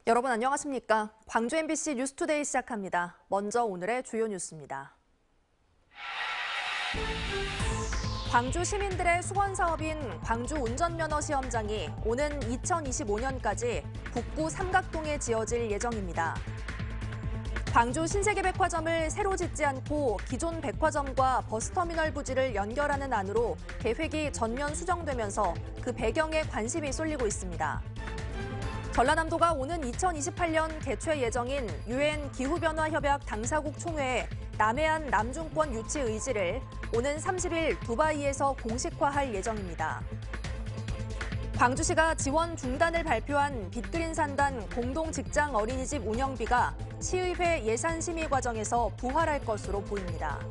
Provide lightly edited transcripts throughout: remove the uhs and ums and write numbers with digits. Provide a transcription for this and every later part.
여러분 안녕하십니까? 광주 MBC 뉴스투데이 시작합니다. 먼저 오늘의 주요 뉴스입니다. 광주 시민들의 수건 사업인 광주 운전면허 시험장이 오는 2025년까지 북구 삼각동에 지어질 예정입니다. 광주 신세계백화점을 새로 짓지 않고 기존 백화점과 버스터미널 부지를 연결하는 안으로 계획이 전면 수정되면서 그 배경에 관심이 쏠리고 있습니다. 전라남도가 오는 2028년 개최 예정인 UN 기후변화협약 당사국 총회에 남해안 남중권 유치 의지를 오는 30일 두바이에서 공식화할 예정입니다. 광주시가 지원 중단을 발표한 빅그린 산단 공동 직장 어린이집 운영비가 시의회 예산 심의 과정에서 부활할 것으로 보입니다.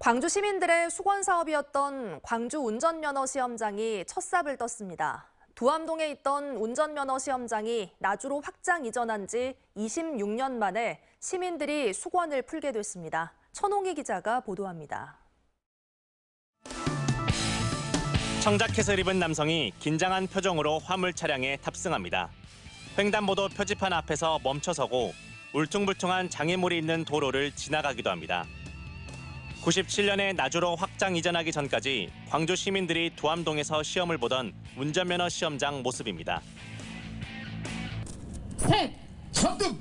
광주 시민들의 수건 사업이었던 광주 운전면허 시험장이 첫 삽을 떴습니다. 두암동에 있던 운전면허 시험장이 나주로 확장 이전한 지 26년 만에 시민들이 수건을 풀게 됐습니다. 천홍희 기자가 보도합니다. 청자켓을 입은 남성이 긴장한 표정으로 화물 차량에 탑승합니다. 횡단보도 표지판 앞에서 멈춰서고 울퉁불퉁한 장애물이 있는 도로를 지나가기도 합니다. 97년에 나주로 확장 이전하기 전까지 광주 시민들이 두암동에서 시험을 보던 운전면허 시험장 모습입니다. 셋! 성금!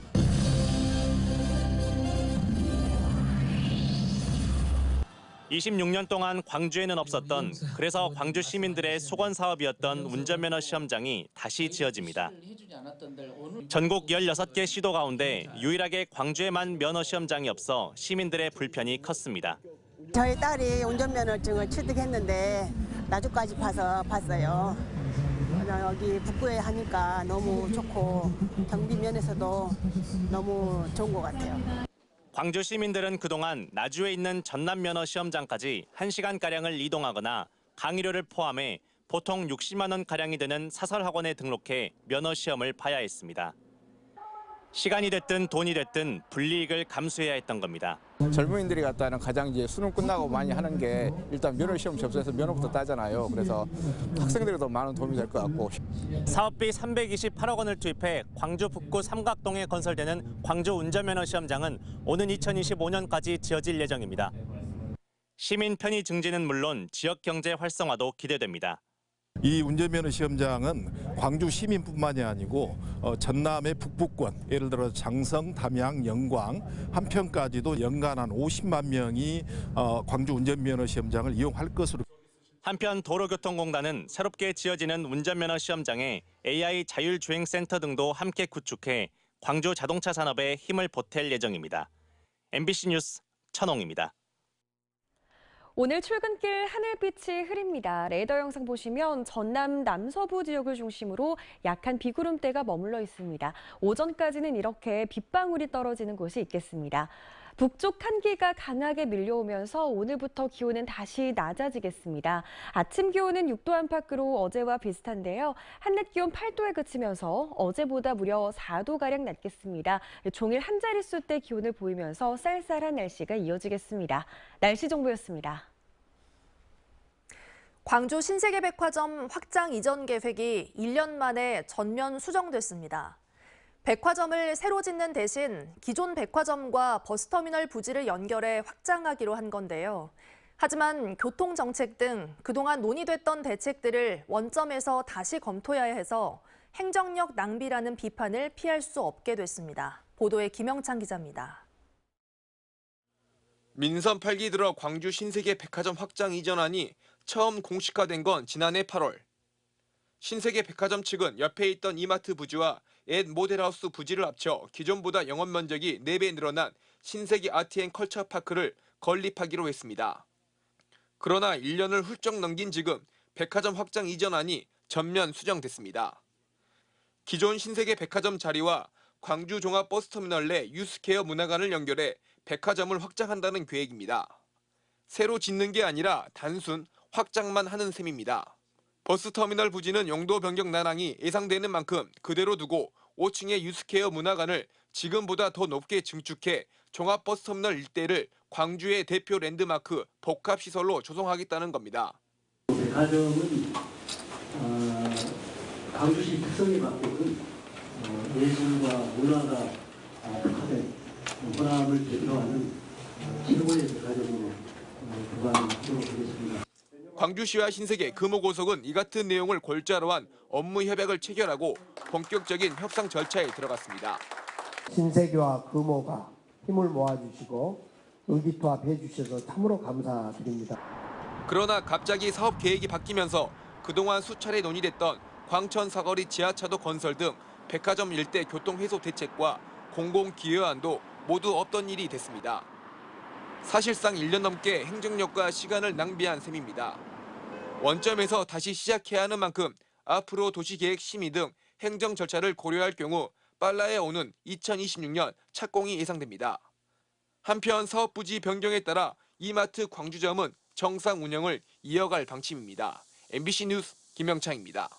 (26년) 동안 광주에는 없었던, 그래서 광주 시민들의 소건 사업이었던 운전면허 시험장이 다시 지어집니다. 전국 16개 시도 가운데 유일하게 광주에만 면허 시험장이 없어 시민들의 불편이 컸습니다. 저희 딸이 운전면허증을 취득했는데 나주까지 가서 봤어요. 여기 북구에 하니까 너무 좋고 경비 면에서도 너무 좋은 것 같아요. 광주 시민들은 그동안 나주에 있는 전남 면허 시험장까지 1시간가량을 이동하거나 강의료를 포함해 보통 60만 원가량이 드는 사설학원에 등록해 면허 시험을 봐야 했습니다. 시간이 됐든 돈이 됐든 불이익을 감수해야 했던 겁니다. 젊은이들이 갖다는 가장 이제 수능 끝나고 많이 하는 게 일단 면허 시험 접수해서 면허부터 따잖아요. 그래서 학생들에도 많은 도움이 될 것 같고. 사업비 328억 원을 투입해 광주 북구 삼각동에 건설되는 광주 운전면허 시험장은 오는 2025년까지 지어질 예정입니다. 시민 편의 증진은 물론 지역 경제 활성화도 기대됩니다. 이 운전면허 시험장은 광주 시민뿐만이 아니고 전남의 북부권, 예를 들어 장성, 담양, 영광, 한편까지도 연간 한 50만 명이 광주 운전면허 시험장을 이용할 것으로. 한편 도로교통공단은 새롭게 지어지는 운전면허 시험장에 AI 자율주행센터 등도 함께 구축해 광주 자동차 산업에 힘을 보탤 예정입니다. MBC 뉴스 천홍입니다. 오늘 출근길 하늘빛이 흐립니다. 레이더 영상 보시면 전남 남서부 지역을 중심으로 약한 비구름대가 머물러 있습니다. 오전까지는 이렇게 빗방울이 떨어지는 곳이 있겠습니다. 북쪽 한기가 강하게 밀려오면서 오늘부터 기온은 다시 낮아지겠습니다. 아침 기온은 6도 안팎으로 어제와 비슷한데요. 한낮 기온 8도에 그치면서 어제보다 무려 4도가량 낮겠습니다. 종일 한 자릿수대 기온을 보이면서 쌀쌀한 날씨가 이어지겠습니다. 날씨 정보였습니다. 광주 신세계백화점 확장 이전 계획이 1년 만에 전면 수정됐습니다. 백화점을 새로 짓는 대신 기존 백화점과 버스터미널 부지를 연결해 확장하기로 한 건데요. 하지만 교통정책 등 그동안 논의됐던 대책들을 원점에서 다시 검토해야 해서 행정력 낭비라는 비판을 피할 수 없게 됐습니다. 보도에 김영찬 기자입니다. 민선 8기 들어 광주 신세계백화점 확장 이전안이 처음 공식화된 건 지난해 8월. 신세계백화점 측은 옆에 있던 이마트 부지와 옛 모델하우스 부지를 합쳐 기존보다 영업 면적이 4배 늘어난 신세계 아트앤컬처파크를 건립하기로 했습니다. 그러나 1년을 훌쩍 넘긴 지금 백화점 확장 이전안이 전면 수정됐습니다. 기존 신세계백화점 자리와 광주 종합버스터미널 내 유스케어 문화관을 연결해 백화점을 확장한다는 계획입니다. 새로 짓는 게 아니라 단순 확장만 하는 셈입니다. 버스터미널 부지는 용도 변경 난항이 예상되는 만큼 그대로 두고 5층의 유스케어 문화관을 지금보다 더 높게 증축해 종합버스터미널 일대를 광주의 대표 랜드마크 복합시설로 조성하겠다는 겁니다. 백화점은 광주시 특성에 맞게끔 예술과 문화가 특화된 호남을 대표하는 최고의 백화점으로 부각하도록 하겠습니다. 광주시와 신세계 금호고속은 이 같은 내용을 골자로 한 업무 협약을 체결하고 본격적인 협상 절차에 들어갔습니다. 신세계와 금호가 힘을 모아주시고 의기투합해 주셔서 참으로 감사드립니다. 그러나 갑자기 사업 계획이 바뀌면서 그동안 수차례 논의됐던 광천 사거리 지하차도 건설 등 백화점 일대 교통 해소 대책과 공공기여안도 모두 없던 일이 됐습니다. 사실상 1년 넘게 행정력과 시간을 낭비한 셈입니다. 원점에서 다시 시작해야 하는 만큼 앞으로 도시계획 심의 등 행정 절차를 고려할 경우 빨라야 오는 2026년 착공이 예상됩니다. 한편 사업 부지 변경에 따라 이마트 광주점은 정상 운영을 이어갈 방침입니다. MBC 뉴스 김영창입니다.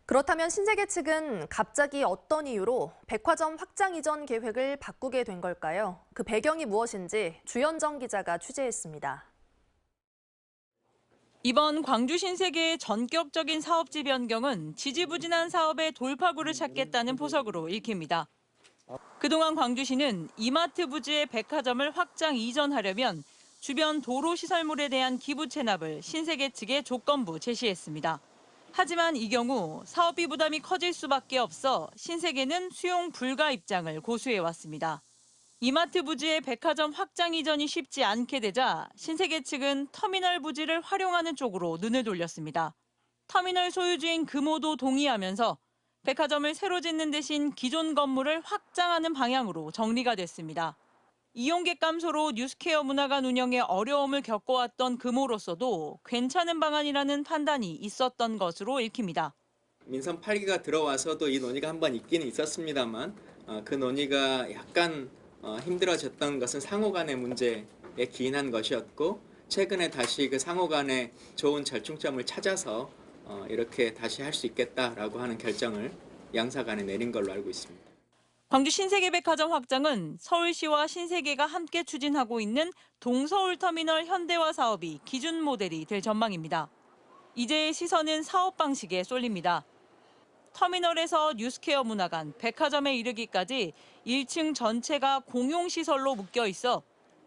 그렇다면 신세계 측은 갑자기 어떤 이유로 백화점 확장 이전 계획을 바꾸게 된 걸까요? 그 배경이 무엇인지 주현정 기자가 취재했습니다. 이번 광주 신세계의 전격적인 사업지 변경은 지지부진한 사업의 돌파구를 찾겠다는 포석으로 읽힙니다. 그동안 광주시는 이마트 부지의 백화점을 확장 이전하려면 주변 도로 시설물에 대한 기부 체납을 신세계 측에 조건부 제시했습니다. 하지만 이 경우 사업비 부담이 커질 수밖에 없어 신세계는 수용 불가 입장을 고수해왔습니다. 이마트 부지의 백화점 확장 이전이 쉽지 않게 되자 신세계 측은 터미널 부지를 활용하는 쪽으로 눈을 돌렸습니다. 터미널 소유주인 금호도 동의하면서 백화점을 새로 짓는 대신 기존 건물을 확장하는 방향으로 정리가 됐습니다. 이용객 감소로 뉴스케어 문화관 운영에 어려움을 겪어왔던 금호로서도 괜찮은 방안이라는 판단이 있었던 것으로 읽힙니다. 민선 8기가 들어와서도 이 논의가 한 번 있기는 있었습니다만 그 논의가 약간 힘들어졌던 것은 상호 간의 문제에 기인한 것이었고 최근에 다시 그 상호 간의 좋은 절충점을 찾아서 이렇게 다시 할 수 있겠다라고 하는 결정을 양사 간에 내린 걸로 알고 있습니다. 광주 신세계 백화점 확장은 서울시와 신세계가 함께 추진하고 있는 동서울터미널 현대화 사업이 기준 모델이 될 전망입니다. 이제의 시선은 사업 방식에 쏠립니다. 터미널에서 뉴스케어 문화관, 백화점에 이르기까지 1층 전체가 공용시설로 묶여 있어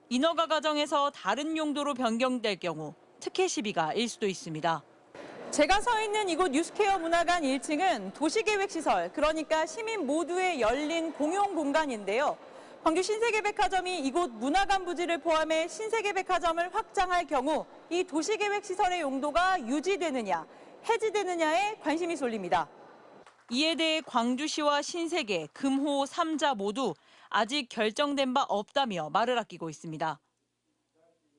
인허가 과정에서 다른 용도로 변경될 경우 특혜 시비가 일 수도 있습니다. 제가 서 있는 이곳 뉴스케어 문화관 1층은 도시계획시설, 그러니까 시민 모두에 열린 공용 공간인데요. 광주 신세계백화점이 이곳 문화관 부지를 포함해 신세계백화점을 확장할 경우 이 도시계획시설의 용도가 유지되느냐, 해지되느냐에 관심이 쏠립니다. 이에 대해 광주시와 신세계, 금호 3자 모두 아직 결정된 바 없다며 말을 아끼고 있습니다.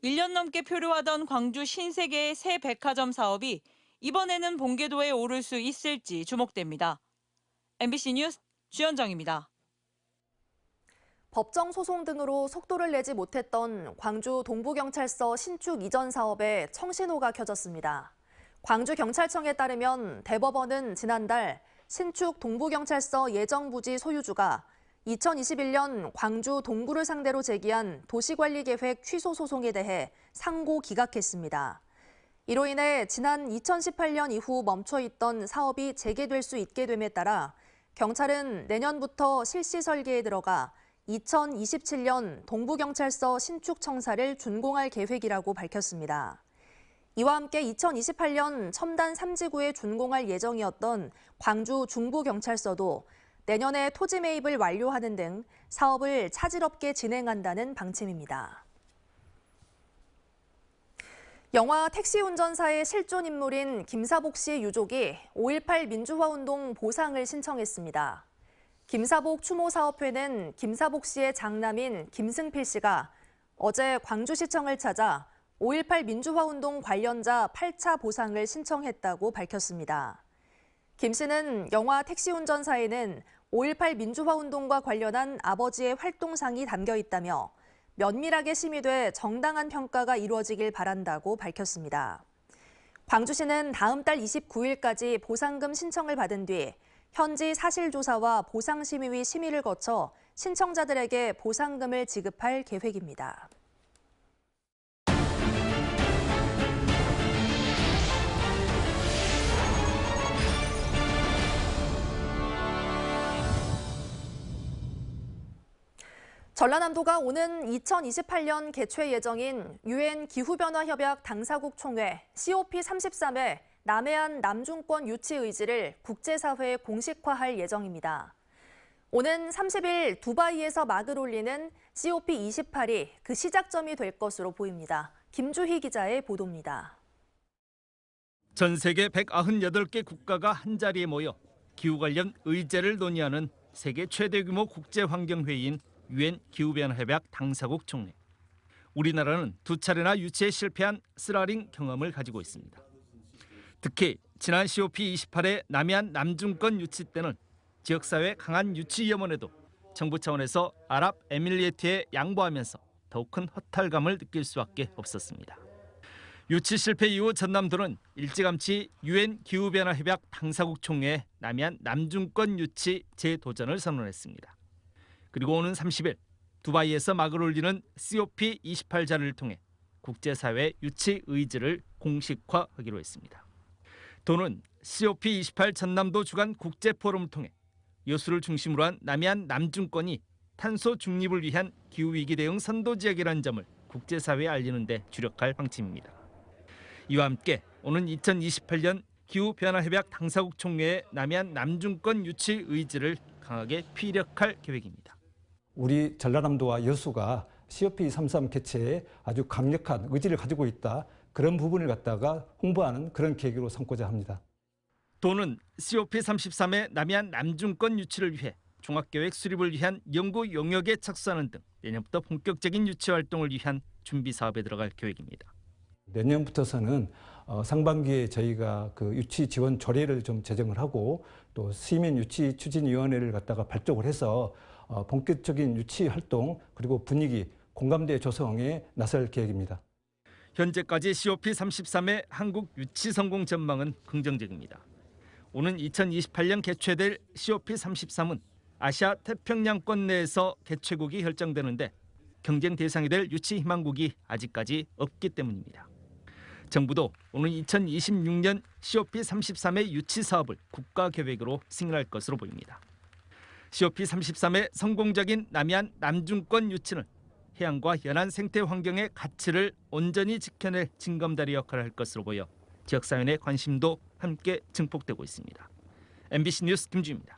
1년 넘게 표류하던 광주 신세계의 새 백화점 사업이 이번에는 본궤도에 오를 수 있을지 주목됩니다. MBC 뉴스 주현정입니다. 법정 소송 등으로 속도를 내지 못했던 광주 동부경찰서 신축 이전 사업에 청신호가 켜졌습니다. 광주경찰청에 따르면 대법원은 지난달 신축 동부경찰서 예정부지 소유주가 2021년 광주 동구를 상대로 제기한 도시관리계획 취소 소송에 대해 상고 기각했습니다. 이로 인해 지난 2018년 이후 멈춰있던 사업이 재개될 수 있게 됨에 따라 경찰은 내년부터 실시 설계에 들어가 2027년 동부경찰서 신축 청사를 준공할 계획이라고 밝혔습니다. 이와 함께 2028년 첨단 3지구에 준공할 예정이었던 광주 중부경찰서도 내년에 토지 매입을 완료하는 등 사업을 차질없게 진행한다는 방침입니다. 영화 택시 운전사의 실존 인물인 김사복 씨의 유족이 5.18 민주화운동 보상을 신청했습니다. 김사복 추모사업회는 김사복 씨의 장남인 김승필 씨가 어제 광주시청을 찾아 5.18 민주화운동 관련자 8차 보상을 신청했다고 밝혔습니다. 김 씨는 영화 택시 운전사에는 5.18 민주화운동과 관련한 아버지의 활동상이 담겨 있다며 면밀하게 심의돼 정당한 평가가 이루어지길 바란다고 밝혔습니다. 광주시는 다음 달 29일까지 보상금 신청을 받은 뒤 현지 사실조사와 보상심의위 심의를 거쳐 신청자들에게 보상금을 지급할 계획입니다. 전라남도가 오는 2028년 개최 예정인 UN 기후변화협약 당사국 총회 COP33의 남해안 남중권 유치 의지를 국제사회에 공식화할 예정입니다. 오는 30일 두바이에서 막을 올리는 COP28이 그 시작점이 될 것으로 보입니다. 김주희 기자의 보도입니다. 전 세계 198개 국가가 한자리에 모여 기후 관련 의제를 논의하는 세계 최대 규모 국제환경회의인 UN 기후변화협약 당사국 총회. 우리나라는 2차례나 유치에 실패한 쓰라린 경험을 가지고 있습니다. 특히 지난 COP28의 남해안 남중권 유치 때는 지역사회 강한 유치 위험원에도 정부 차원에서 아랍에밀리트에 양보하면서 더욱 큰 허탈감을 느낄 수밖에 없었습니다. 유치 실패 이후 전남도는 일찌감치 UN 기후변화협약 당사국 총회에 남해안 남중권 유치 재도전을 선언했습니다. 그리고 오는 30일 두바이에서 막을 올리는 COP28 자리를 통해 국제사회 유치 의지를 공식화하기로 했습니다. 도는 COP28 전남도 주간 국제포럼을 통해 여수를 중심으로 한 남해안 남중권이 탄소 중립을 위한 기후위기 대응 선도지역이라는 점을 국제사회에 알리는 데 주력할 방침입니다. 이와 함께 오는 2028년 기후변화협약 당사국 총회의 남해안 남중권 유치 의지를 강하게 피력할 계획입니다. 우리 전라남도와 여수가 COP33 개최에 아주 강력한 의지를 가지고 있다. 그런 부분을 갖다가 홍보하는 그런 계기로 삼고자 합니다. 도는 COP33의 남해안 남중권 유치를 위해 종합계획 수립을 위한 연구 용역에 착수하는 등 내년부터 본격적인 유치 활동을 위한 준비 사업에 들어갈 계획입니다. 내년부터서는 상반기에 저희가 그 유치 지원 조례를 좀 제정을 하고 또 시민 유치 추진위원회를 갖다가 발족을 해서 본격적인 유치 활동 그리고 분위기 공감대 조성에 나설 계획입니다. 현재까지 COP33의 한국 유치 성공 전망은 긍정적입니다. 오는 2028년 개최될 COP33은 아시아 태평양권 내에서 개최국이 결정되는데 경쟁 대상이 될 유치 희망국이 아직까지 없기 때문입니다. 정부도 오는 2026년 COP33의 유치 사업을 국가 계획으로 승인할 것으로 보입니다. COP33의 성공적인 남해안 남중권 유치는 해양과 연안 생태 환경의 가치를 온전히 지켜낼 징검다리 역할을 할 것으로 보여 지역사회 내 관심도 함께 증폭되고 있습니다. MBC 뉴스 김주희입니다.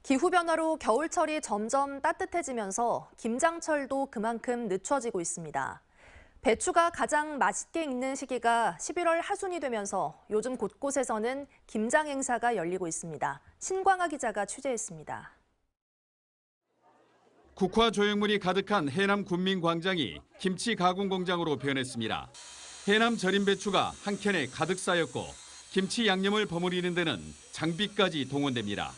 기후변화로 겨울철이 점점 따뜻해지면서 김장철도 그만큼 늦춰지고 있습니다. 배추가 가장 맛있게 익는 시기가 11월 하순이 되면서 요즘 곳곳에서는 김장 행사가 열리고 있습니다. 신광아 기자가 취재했습니다. 국화 조형물이 가득한 해남 군민광장이 김치 가공 공장으로 변했습니다. 해남 절임 배추가 한 켠에 가득 쌓였고 김치 양념을 버무리는 데는 장비까지 동원됩니다.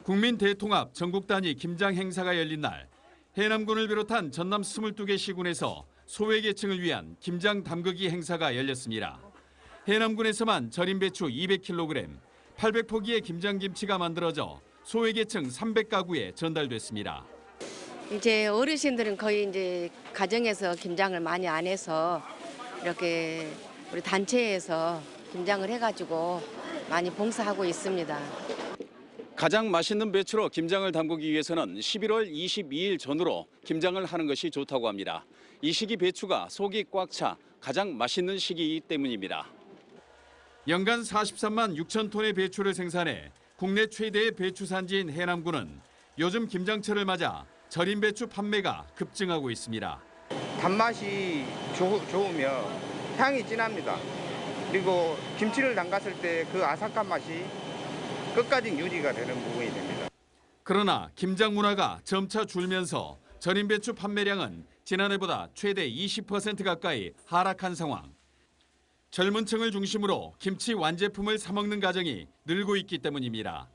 국민 대통합 전국 단위 김장 행사가 열린 날 해남군을 비롯한 전남 22개 시군에서 소외계층을 위한 김장 담그기 행사가 열렸습니다. 해남군에서만 절임 배추 200kg, 800포기의 김장김치가 만들어져 소외계층 300가구에 전달됐습니다. 이제 어르신들은 거의 이제 가정에서 김장을 많이 안 해서 이렇게 우리 단체에서 김장을 해가지고 많이 봉사하고 있습니다. 가장 맛있는 배추로 김장을 담그기 위해서는 11월 22일 전후로 김장을 하는 것이 좋다고 합니다. 이 시기 배추가 속이 꽉 차 가장 맛있는 시기이기 때문입니다. 연간 43만 6천 톤의 배추를 생산해 국내 최대의 배추 산지인 해남군은 요즘 김장철을 맞아 절임 배추 판매가 급증하고 있습니다. 단맛이 좋으며 향이 진합니다. 그리고 김치를 담갔을 때 그 아삭한 맛이 끝까지 유지가 되는 부분이 됩니다. 그러나 김장 문화가 점차 줄면서 절임 배추 판매량은 지난해보다 최대 20% 가까이 하락한 상황. 젊은 층을 중심으로 김치 완제품을 사 먹는 가정이 늘고 있기 때문입니다.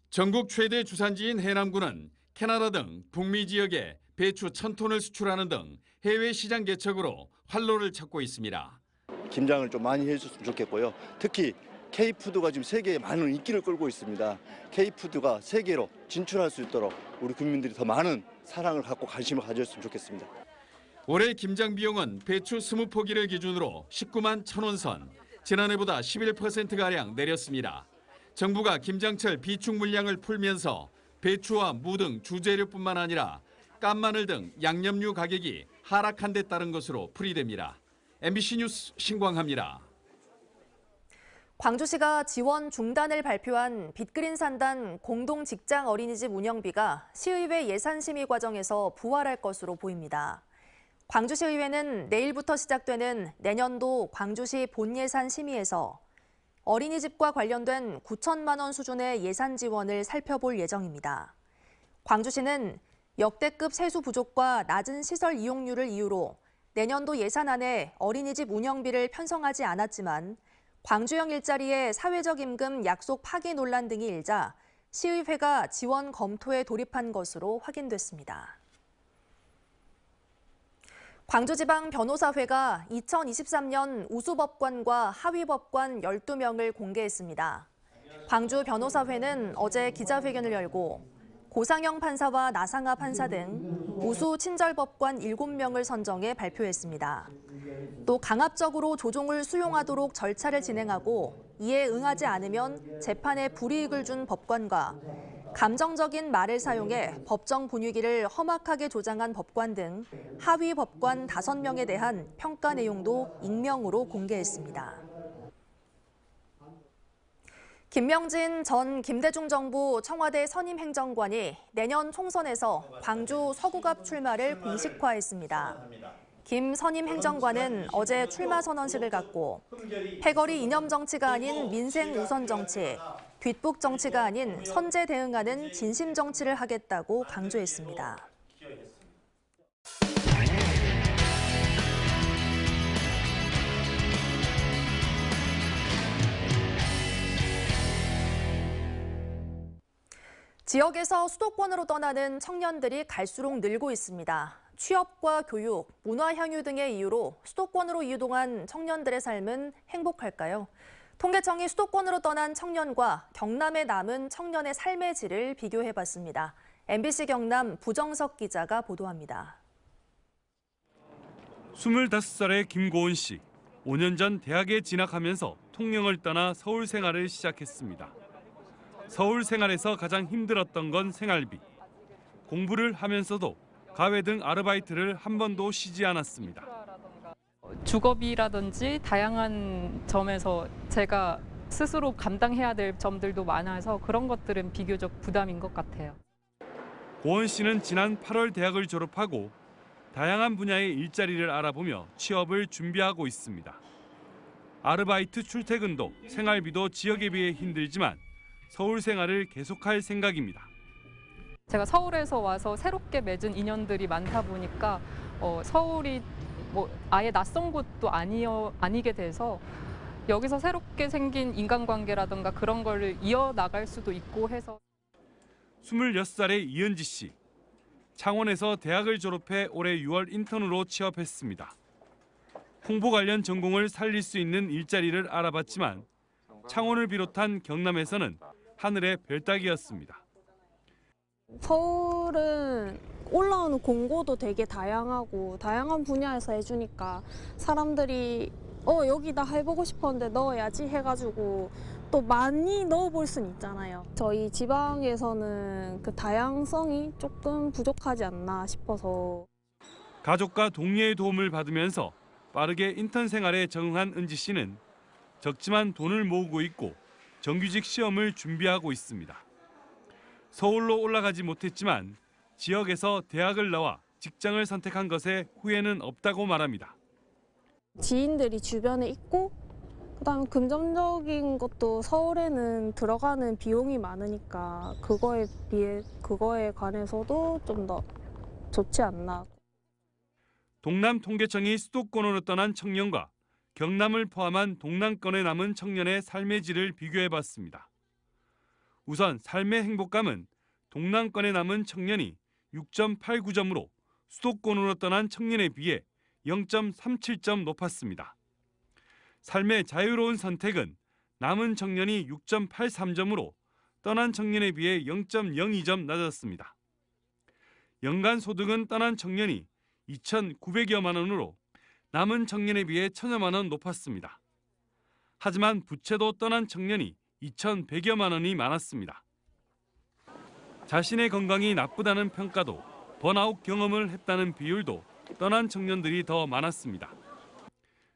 전국 최대 주산지인 해남군은 캐나다 등 북미 지역에 배추 1,000톤을 수출하는 등 해외 시장 개척으로 활로를 찾고 있습니다. 김장을 좀 많이 해줬으면 좋겠고요. 특히 K푸드가 지금 세계에 많은 인기를 끌고 있습니다. K푸드가 세계로 진출할 수 있도록 우리 국민들이 더 많은 사랑을 갖고 관심을 가졌으면 좋겠습니다. 올해 김장 비용은 배추 20포기를 기준으로 19만 1,000원 선, 지난해보다 11%가량 내렸습니다. 정부가 김장철 비축 물량을 풀면서 배추와 무 등 주재료뿐만 아니라 깐마늘 등 양념류 가격이 하락한 데 따른 것으로 풀이됩니다. MBC 뉴스 신광하입니다. 광주시가 지원 중단을 발표한 빅그린 산단 공동 직장 어린이집 운영비가 시의회 예산심의 과정에서 부활할 것으로 보입니다. 광주시의회는 내일부터 시작되는 내년도 광주시 본예산 심의에서 어린이집과 관련된 9천만 원 수준의 예산 지원을 살펴볼 예정입니다. 광주시는 역대급 세수 부족과 낮은 시설 이용률을 이유로 내년도 예산안에 어린이집 운영비를 편성하지 않았지만 광주형 일자리의 사회적 임금 약속 파기 논란 등이 일자 시의회가 지원 검토에 돌입한 것으로 확인됐습니다. 광주지방변호사회가 2023년 우수법관과 하위법관 12명을 공개했습니다. 광주변호사회는 어제 기자회견을 열고 고상영 판사와 나상하 판사 등 우수 친절법관 7명을 선정해 발표했습니다. 또 강압적으로 조종을 수용하도록 절차를 진행하고 이에 응하지 않으면 재판에 불이익을 준 법관과 감정적인 말을 사용해 법정 분위기를 험악하게 조장한 법관 등 하위 법관 5명에 대한 평가 내용도 익명으로 공개했습니다. 김명진 전 김대중 정부 청와대 선임 행정관이 내년 총선에서 광주 서구갑 출마를 공식화했습니다. 김 선임 행정관은 어제 출마 선언식을 갖고 패거리 이념 정치가 아닌 민생 우선 정치, 뒷북 정치가 아닌 선제 대응하는 진심 정치를 하겠다고 강조했습니다. 지역에서 수도권으로 떠나는 청년들이 갈수록 늘고 있습니다. 취업과 교육, 문화향유 등의 이유로 수도권으로 이동한 청년들의 삶은 행복할까요? 통계청이 수도권으로 떠난 청년과 경남에 남은 청년의 삶의 질을 비교해봤습니다. MBC 경남 부정석 기자가 보도합니다. 25살의 김고은 씨. 5년 전 대학에 진학하면서 통영을 떠나 서울 생활을 시작했습니다. 서울 생활에서 가장 힘들었던 건 생활비. 공부를 하면서도 가외 등 아르바이트를 한 번도 쉬지 않았습니다. 주거비라든지 다양한 점에서 제가 스스로 감당해야 될 점들도 많아서 그런 것들은 비교적 부담인 것 같아요. 고은 씨는 지난 8월 대학을 졸업하고 다양한 분야의 일자리를 알아보며 취업을 준비하고 있습니다. 아르바이트 출퇴근도 생활비도 지역에 비해 힘들지만 서울 생활을 계속할 생각입니다. 제가 서울에서 와서 새롭게 맺은 인연들이 많다 보니까 서울이 아예 낯선 곳도 아니게 돼서 여기서 새롭게 생긴 인간관계라든가 그런 걸 이어나갈 수도 있고 해서. 26살의 이은지 씨. 창원에서 대학을 졸업해 올해 6월 인턴으로 취업했습니다. 홍보 관련 전공을 살릴 수 있는 일자리를 알아봤지만 창원을 비롯한 경남에서는 하늘의 별따기였습니다. 서울은 올라오는 공고도 되게 다양하고 다양한 분야에서 해주니까 사람들이 여기 나 해보고 싶었는데 넣어야지 해가지고 또 많이 넣어볼 수는 있잖아요. 저희 지방에서는 그 다양성이 조금 부족하지 않나 싶어서. 가족과 동료의 도움을 받으면서 빠르게 인턴 생활에 적응한 은지 씨는 적지만 돈을 모으고 있고 정규직 시험을 준비하고 있습니다. 서울로 올라가지 못했지만 지역에서 대학을 나와 직장을 선택한 것에 후회는 없다고 말합니다. 지인들이 주변에 있고 그다음 금전적인 것도 서울에는 들어가는 비용이 많으니까 그거에 관해서도 좀 더 좋지 않나. 동남통계청이 수도권으로 떠난 청년과 경남을 포함한 동남권에 남은 청년의 삶의 질을 비교해봤습니다. 우선 삶의 행복감은 동남권에 남은 청년이 6.89점으로 수도권으로 떠난 청년에 비해 0.37점 높았습니다. 삶의 자유로운 선택은 남은 청년이 6.83점으로 떠난 청년에 비해 0.02점 낮았습니다. 연간 소득은 떠난 청년이 2,900여만 원으로 남은 청년에 비해 1,000여만 원 높았습니다. 하지만 부채도 떠난 청년이 2,100여만 원이 많았습니다. 자신의 건강이 나쁘다는 평가도, 번아웃 경험을 했다는 비율도 떠난 청년들이 더 많았습니다.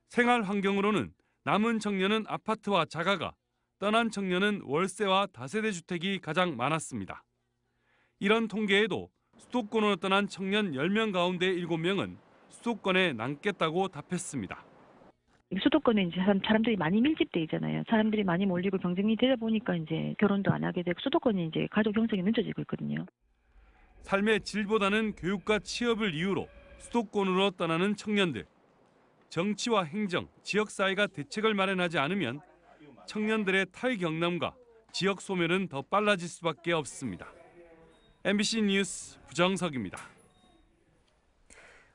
생활 환경으로는 남은 청년은 아파트와 자가가, 떠난 청년은 월세와 다세대 주택이 가장 많았습니다. 이런 통계에도 수도권으로 떠난 청년 10명 가운데 7명은 수도권에 남겠다고 답했습니다. 수도권에 이제 사람들이 많이 밀집돼 있잖아요. 사람들이 많이 몰리고 경쟁이 되다 보니까 이제 결혼도 안 하게 되고 수도권이 이제 가족 형성이 늦어지고 있거든요. 삶의 질보다는 교육과 취업을 이유로 수도권으로 떠나는 청년들. 정치와 행정, 지역사회가 대책을 마련하지 않으면 청년들의 탈경남과 지역 소멸은 더 빨라질 수밖에 없습니다. MBC 뉴스 부정석입니다.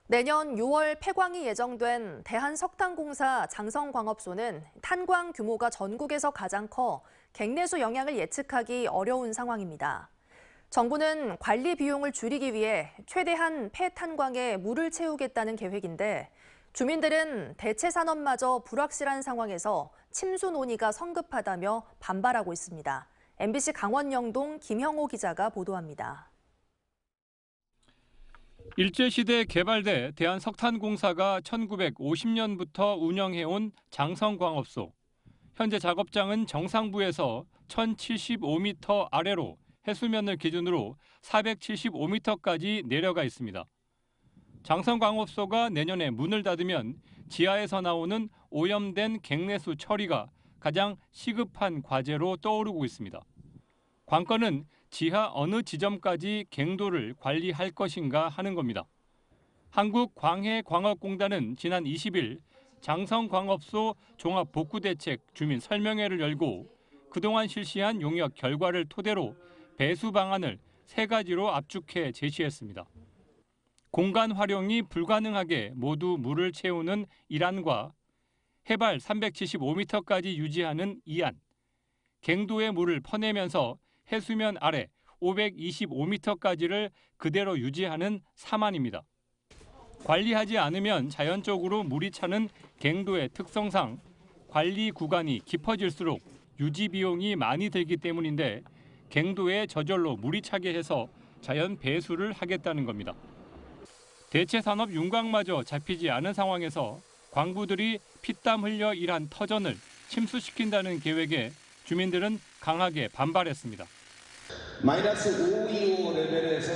내년 6월 폐광이 예정된 대한석탄공사 장성광업소는 탄광 규모가 전국에서 가장 커 갱내수 영향을 예측하기 어려운 상황입니다. 정부는 관리 비용을 줄이기 위해 최대한 폐탄광에 물을 채우겠다는 계획인데 주민들은 대체 산업마저 불확실한 상황에서 침수 논의가 성급하다며 반발하고 있습니다. MBC 강원 영동 김형호 기자가 보도합니다. 일제시대에 개발돼 대한석탄공사가 1950년부터 운영해온 장성광업소. 현재 작업장은 정상부에서 1075m 아래로 해수면을 기준으로 475m까지 내려가 있습니다. 장성광업소가 내년에 문을 닫으면 지하에서 나오는 오염된 갱내수 처리가 가장 시급한 과제로 떠오르고 있습니다. 관건은 지하 어느 지점까지 갱도를 관리할 것인가 하는 겁니다. 한국광해광업공단은 지난 20일 장성광업소 종합복구대책 주민 설명회를 열고 그동안 실시한 용역 결과를 토대로 배수 방안을 3가지로 압축해 제시했습니다. 공간 활용이 불가능하게 모두 물을 채우는 1안과 해발 375m까지 유지하는 2안, 갱도의 물을 퍼내면서 해수면 아래 525m까지를 그대로 유지하는 3안입니다. 관리하지 않으면 자연적으로 물이 차는 갱도의 특성상 관리 구간이 깊어질수록 유지 비용이 많이 들기 때문인데 갱도에 저절로 물이 차게 해서 자연 배수를 하겠다는 겁니다. 대체 산업 윤곽마저 잡히지 않은 상황에서 광부들이 피땀 흘려 일한 터전을 침수시킨다는 계획에 주민들은 강하게 반발했습니다. 마이너스 525 레벨에서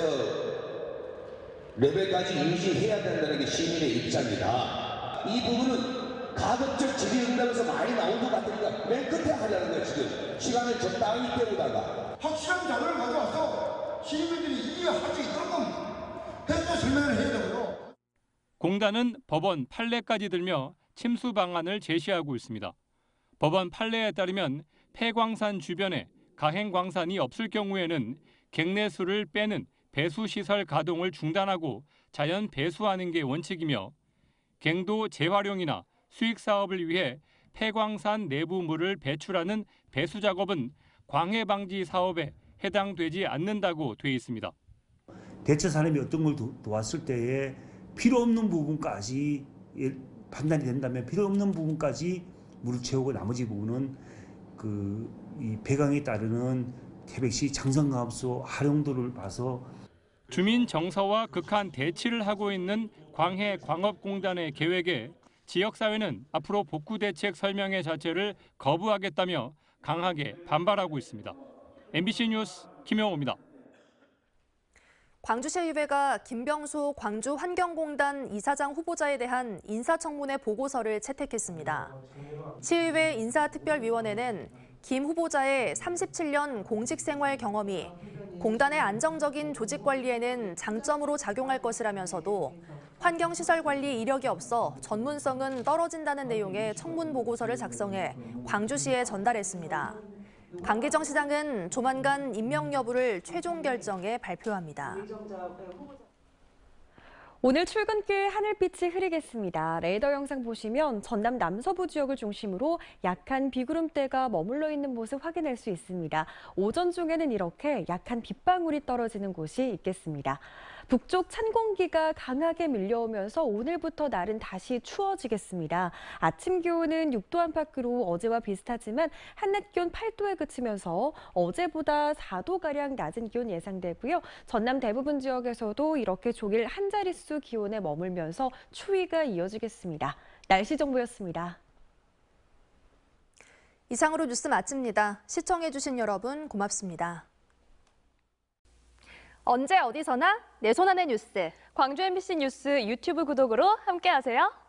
레벨까지 유지해야 된다는 게 시민의 입장이다. 이 부분은 가급적 질의응답에서 많이 나온 것 같으니까 맨 끝에 하려는 거예요. 지금 시간을 적당히 때우다가 확실한 자료를 가져와서 시민들이 이해할 수 있도록 해서 설명을 해야 되고요. 공단은 법원 판례까지 들며 침수 방안을 제시하고 있습니다. 법원 판례에 따르면 폐광산 주변에 가행광산이 없을 경우에는 갱내수를 빼는 배수시설 가동을 중단하고 자연 배수하는 게 원칙이며 갱도 재활용이나 수익 사업을 위해 폐광산 내부 물을 배출하는 배수 작업은 광해 방지 사업에 해당되지 않는다고 돼 있습니다. 대체 산업이 어떤 걸 도왔을 때에 필요 없는 부분까지 판단이 된다면 필요 없는 부분까지 물을 채우고 나머지 부분은 이 폐광에 따르는 태백시 장성광업소 활용도를 봐서 주민 정서와 극한 대치를 하고 있는 광해광업공단의 계획에 지역사회는 앞으로 복구대책 설명회 자체를 거부하겠다며 강하게 반발하고 있습니다. MBC 뉴스 김영호입니다. 광주시의회가 김병수 광주환경공단 이사장 후보자에 대한 인사청문회 보고서를 채택했습니다. 시의회 인사특별위원회는 김 후보자의 37년 공직생활 경험이 공단의 안정적인 조직 관리에는 장점으로 작용할 것이라면서도 환경시설 관리 이력이 없어 전문성은 떨어진다는 내용의 청문 보고서를 작성해 광주시에 전달했습니다. 강기정 시장은 조만간 임명 여부를 최종 결정해 발표합니다. 오늘 출근길 하늘빛이 흐리겠습니다. 레이더 영상 보시면 전남 남서부 지역을 중심으로 약한 비구름대가 머물러 있는 모습 확인할 수 있습니다. 오전 중에는 이렇게 약한 빗방울이 떨어지는 곳이 있겠습니다. 북쪽 찬 공기가 강하게 밀려오면서 오늘부터 날은 다시 추워지겠습니다. 아침 기온은 6도 안팎으로 어제와 비슷하지만 한낮 기온 8도에 그치면서 어제보다 4도가량 낮은 기온 예상되고요. 전남 대부분 지역에서도 이렇게 종일 한 자릿수 기온에 머물면서 추위가 이어지겠습니다. 날씨 정보였습니다. 이상으로 뉴스 마칩니다. 시청해주신 여러분 고맙습니다. 언제 어디서나 내 손안의 뉴스. 광주 MBC 뉴스 유튜브 구독으로 함께하세요.